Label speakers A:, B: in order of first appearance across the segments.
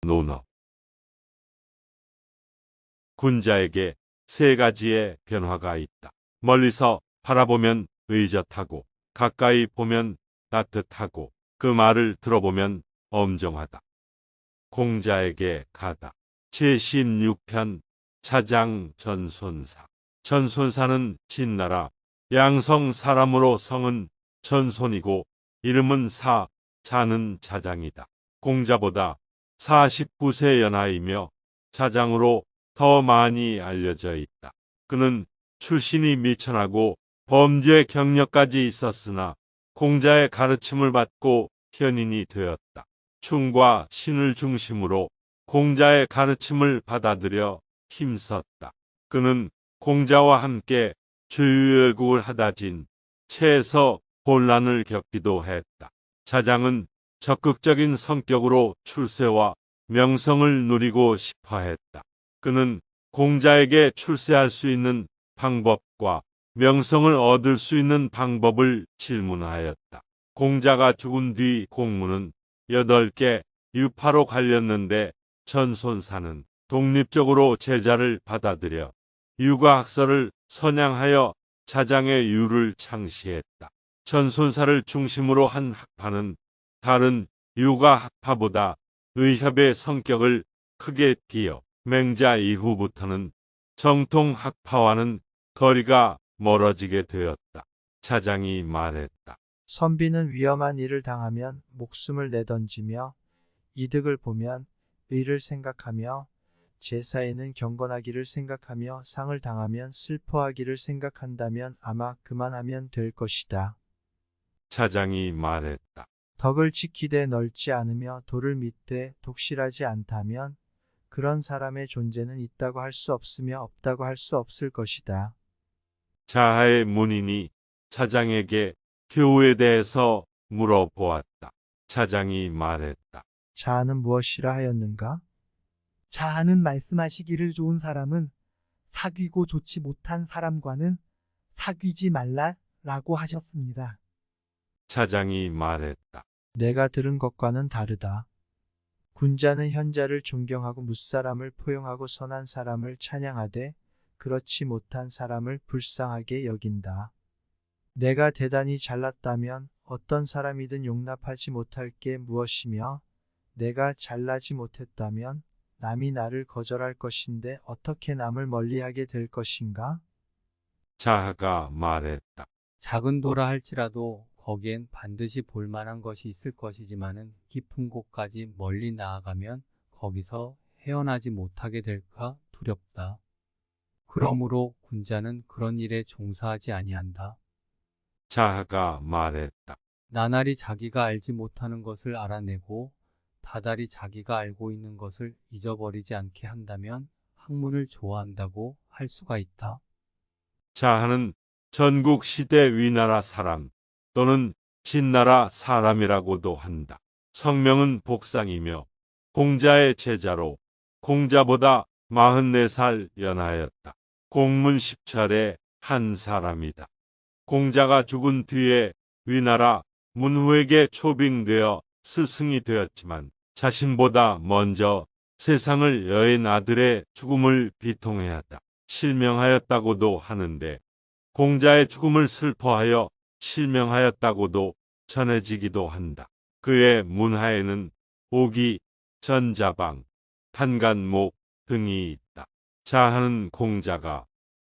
A: 논어. 군자에게 세 가지의 변화가 있다. 멀리서 바라보면 의젓하고, 가까이 보면 따뜻하고, 그 말을 들어보면 엄정하다. 공자에게 가다. 제16편 차장 전손사. 전손사는 진나라 양성 사람으로 성은 전손이고 이름은 사, 자는 자장이다. 공자보다 49세 연하이며 자장으로 더 많이 알려져 있다. 그는 출신이 미천하고 범죄 경력까지 있었으나 공자의 가르침을 받고 현인이 되었다. 충과 신을 중심으로 공자의 가르침을 받아들여 힘썼다. 그는 공자와 함께 주유열국을 하다진 채에서 혼란을 겪기도 했다. 자장은 적극적인 성격으로 출세와 명성을 누리고 싶어 했다. 그는 공자에게 출세할 수 있는 방법과 명성을 얻을 수 있는 방법을 질문하였다. 공자가 죽은 뒤 공문은 8개 유파로 갈렸는데 전손사는 독립적으로 제자를 받아들여 유가학설을 선양하여 자장의 유를 창시했다. 전손사를 중심으로 한 학파는 다른 유가학파보다 의협의 성격을 크게 띄어 맹자 이후부터는 정통학파와는 거리가 멀어지게 되었다. 자장이 말했다.
B: 선비는 위험한 일을 당하면 목숨을 내던지며 이득을 보면 의를 생각하며 제사에는 경건하기를 생각하며 상을 당하면 슬퍼하기를 생각한다면 아마 그만하면 될 것이다.
A: 자장이 말했다.
B: 덕을 지키되 넓지 않으며 도를 믿되 독실하지 않다면 그런 사람의 존재는 있다고 할 수 없으며 없다고 할 수 없을 것이다.
A: 자하의 문인이 자장에게 교우에 대해서 물어보았다. 자장이 말했다.
B: 자아는 무엇이라 하였는가?
C: 자하는 말씀하시기를 좋은 사람은 사귀고 좋지 못한 사람과는 사귀지 말라라고 하셨습니다.
A: 자장이 말했다.
B: 내가 들은 것과는 다르다. 군자는 현자를 존경하고 무사람을 포용하고 선한 사람을 찬양하되 그렇지 못한 사람을 불쌍하게 여긴다. 내가 대단히 잘났다면 어떤 사람이든 용납하지 못할 게 무엇이며 내가 잘나지 못했다면 남이 나를 거절할 것인데 어떻게 남을 멀리하게 될 것인가?
A: 자하가 말했다.
D: 작은 도라 할지라도 거기엔 반드시 볼 만한 것이 있을 것이지만은 깊은 곳까지 멀리 나아가면 거기서 헤어나지 못하게 될까 두렵다. 그러므로 군자는 그런 일에 종사하지 아니한다.
A: 자하가 말했다.
D: 나날이 자기가 알지 못하는 것을 알아내고 다달이 자기가 알고 있는 것을 잊어버리지 않게 한다면 학문을 좋아한다고 할 수가 있다.
A: 자하는 전국 시대 위나라 사람 또는 진나라 사람이라고도 한다. 성명은 복상이며 공자의 제자로 공자보다 44살 연하였다. 공문 10철의 한 사람이다. 공자가 죽은 뒤에 위나라 문후에게 초빙되어 스승이 되었지만 자신보다 먼저 세상을 여인 아들의 죽음을 비통해하다 실명하였다고도 하는데 공자의 죽음을 슬퍼하여 실명하였다고도 전해지기도 한다. 그의 문하에는 오기, 전자방, 탄간목 등이 있다. 자하는 공자가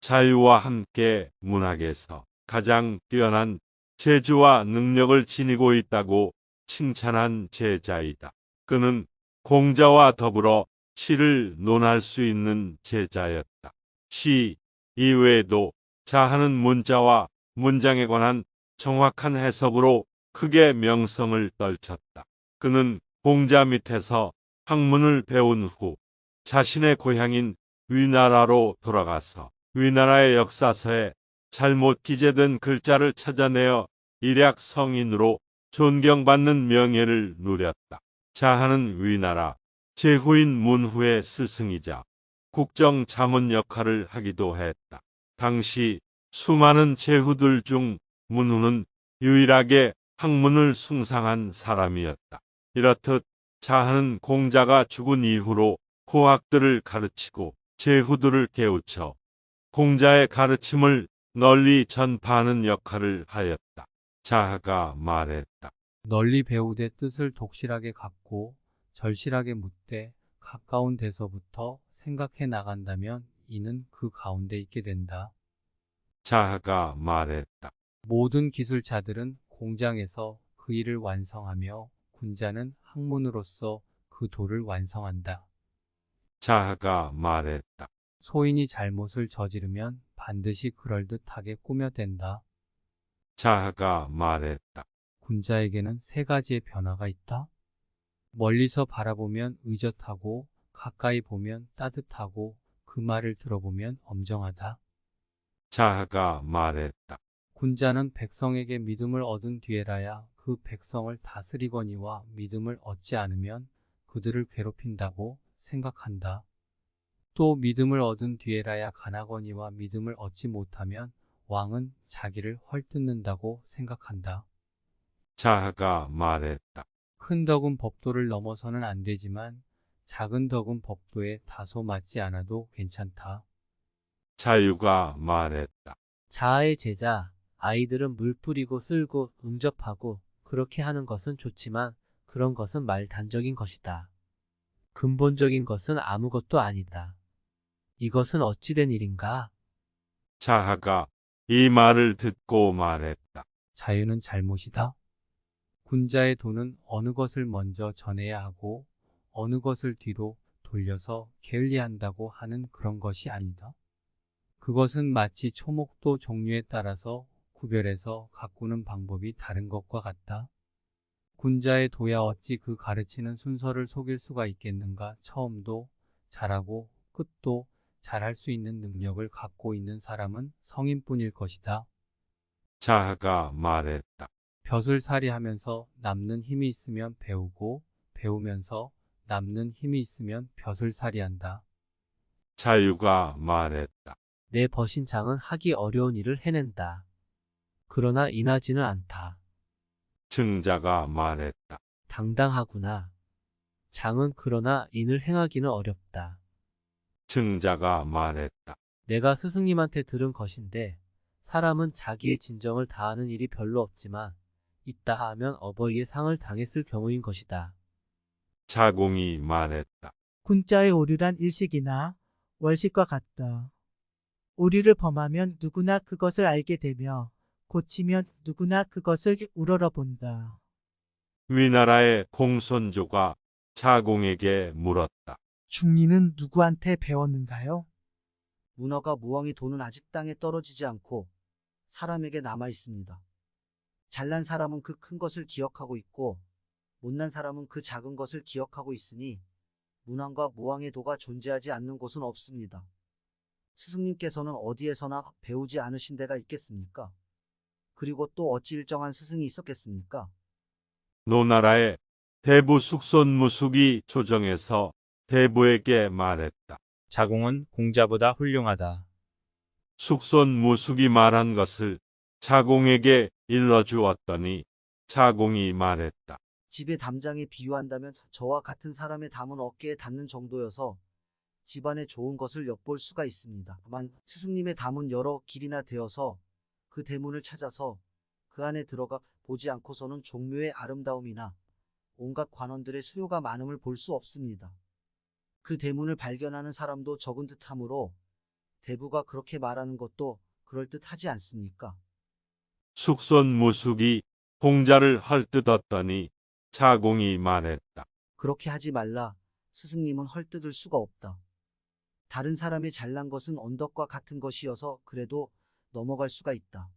A: 자유와 함께 문학에서 가장 뛰어난 재주와 능력을 지니고 있다고 칭찬한 제자이다. 그는 공자와 더불어 시를 논할 수 있는 제자였다. 시 이외에도 자하는 문자와 문장에 관한 정확한 해석으로 크게 명성을 떨쳤다. 그는 공자 밑에서 학문을 배운 후 자신의 고향인 위나라로 돌아가서 위나라의 역사서에 잘못 기재된 글자를 찾아내어 일약 성인으로 존경받는 명예를 누렸다. 자하는 위나라 제후인 문후의 스승이자 국정 자문 역할을 하기도 했다. 당시 수많은 제후들 중 문후는 유일하게 학문을 숭상한 사람이었다. 이렇듯 자하는 공자가 죽은 이후로 후학들을 가르치고 제후들을 깨우쳐 공자의 가르침을 널리 전파하는 역할을 하였다. 자하가 말했다.
D: 널리 배우되 뜻을 독실하게 갖고 절실하게 묻되 가까운 데서부터 생각해 나간다면 이는 그 가운데 있게 된다.
A: 자하가 말했다.
D: 모든 기술자들은 공장에서 그 일을 완성하며 군자는 학문으로서 그 도를 완성한다.
A: 자하가 말했다.
D: 소인이 잘못을 저지르면 반드시 그럴듯하게 꾸며댄다.
A: 자하가 말했다.
D: 군자에게는 세 가지의 변화가 있다. 멀리서 바라보면 의젓하고 가까이 보면 따뜻하고 그 말을 들어보면 엄정하다.
A: 자하가 말했다.
D: 군자는 백성에게 믿음을 얻은 뒤에라야 그 백성을 다스리거니와 믿음을 얻지 않으면 그들을 괴롭힌다고 생각한다. 또 믿음을 얻은 뒤에라야 가나거니와 믿음을 얻지 못하면 왕은 자기를 헐뜯는다고 생각한다.
A: 자하가 말했다.
D: 큰 덕은 법도를 넘어서는 안 되지만 작은 덕은 법도에 다소 맞지 않아도 괜찮다.
A: 자유가 말했다.
E: 자아의 제자, 아이들은 물 뿌리고 쓸고 응접하고 그렇게 하는 것은 좋지만 그런 것은 말단적인 것이다. 근본적인 것은 아무것도 아니다. 이것은 어찌 된 일인가?
A: 자하가 이 말을 듣고 말했다.
D: 자유는 잘못이다. 군자의 도는 어느 것을 먼저 전해야 하고 어느 것을 뒤로 돌려서 게을리한다고 하는 그런 것이 아니다. 그것은 마치 초목도 종류에 따라서 구별해서 가꾸는 방법이 다른 것과 같다. 군자의 도야 어찌 그 가르치는 순서를 속일 수가 있겠는가. 처음도 잘하고 끝도 잘할 수 있는 능력을 갖고 있는 사람은 성인뿐일 것이다.
A: 자하가 말했다.
D: 벼슬살이 하면서 남는 힘이 있으면 배우고 배우면서 남는 힘이 있으면 벼슬살이 한다.
A: 자유가 말했다.
E: 내 버신 장은 하기 어려운 일을 해낸다. 그러나 인하지는 않다.
A: 증자가 말했다.
E: 당당하구나. 장은 그러나 인을 행하기는 어렵다.
A: 증자가 말했다.
E: 내가 스승님한테 들은 것인데 사람은 자기의 진정을 다하는 일이 별로 없지만 있다 하면 어버이의 상을 당했을 경우인 것이다.
A: 자공이 말했다.
C: 군자의 오류란 일식이나 월식과 같다. 오류를 범하면 누구나 그것을 알게 되며 고치면 누구나 그것을 우러러본다.
A: 위나라의 공손조가 자공에게 물었다.
C: 중리는 누구한테 배웠는가요?
F: 문어가 무왕이 돈은 아직 땅에 떨어지지 않고 사람에게 남아 있습니다. 잘난 사람은 그 큰 것을 기억하고 있고 못난 사람은 그 작은 것을 기억하고 있으니 문왕과 무왕의 도가 존재하지 않는 곳은 없습니다. 스승님께서는 어디에서나 배우지 않으신 데가 있겠습니까? 그리고 또 어찌 일정한 스승이 있었겠습니까?
A: 노나라의 대부 숙손무숙이 조정해서 대부에게 말했다.
G: 자공은 공자보다 훌륭하다.
A: 숙손무숙이 말한 것을 자공에게 일러주었더니 자공이 말했다.
F: 집의 담장에 비유한다면 저와 같은 사람의 담은 어깨에 닿는 정도여서 집안에 좋은 것을 엿볼 수가 있습니다. 다만 스승님의 담은 여러 길이나 되어서 그 대문을 찾아서 그 안에 들어가 보지 않고서는 종묘의 아름다움이나 온갖 관원들의 수요가 많음을 볼 수 없습니다. 그 대문을 발견하는 사람도 적은 듯하므로 대부가 그렇게 말하는 것도 그럴듯하지 않습니까?
A: 숙손무숙이 공자를 헐뜯었더니 자공이 말했다.
F: 그렇게 하지 말라. 스승님은 헐뜯을 수가 없다. 다른 사람의 잘난 것은 언덕과 같은 것이어서 그래도 넘어갈 수가 있다.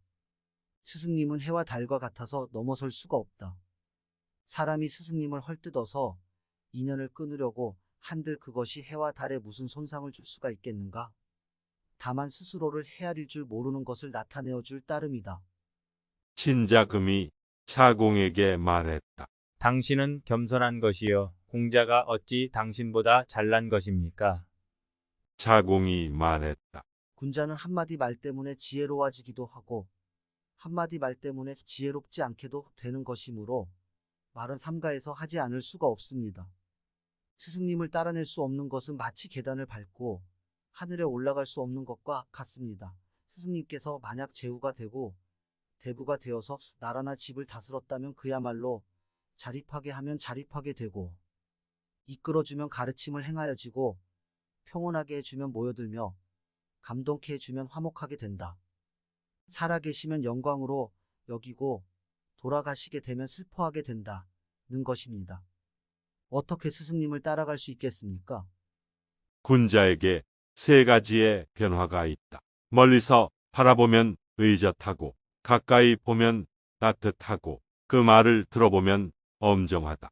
F: 스승님은 해와 달과 같아서 넘어설 수가 없다. 사람이 스승님을 헐뜯어서 인연을 끊으려고 한들 그것이 해와 달에 무슨 손상을 줄 수가 있겠는가? 다만 스스로를 헤아릴 줄 모르는 것을 나타내어 줄 따름이다.
A: 친자금이 자공에게 말했다.
G: 당신은 겸손한 것이요. 공자가 어찌 당신보다 잘난 것입니까?
A: 자공이 말했다.
F: 군자는 한마디 말 때문에 지혜로워지기도 하고 한마디 말 때문에 지혜롭지 않게도 되는 것이므로 말은 삼가해서 하지 않을 수가 없습니다. 스승님을 따라낼 수 없는 것은 마치 계단을 밟고 하늘에 올라갈 수 없는 것과 같습니다. 스승님께서 만약 제후가 되고 대부가 되어서 나라나 집을 다스렸다면 그야말로 자립하게 하면 자립하게 되고 이끌어주면 가르침을 행하여지고 평온하게 해주면 모여들며 감동케 해주면 화목하게 된다. 살아계시면 영광으로 여기고 돌아가시게 되면 슬퍼하게 된다는 것입니다. 어떻게 스승님을 따라갈 수 있겠습니까?
A: 군자에게 세 가지의 변화가 있다. 멀리서 바라보면 의젓하고 가까이 보면 따뜻하고 그 말을 들어보면 엄정하다.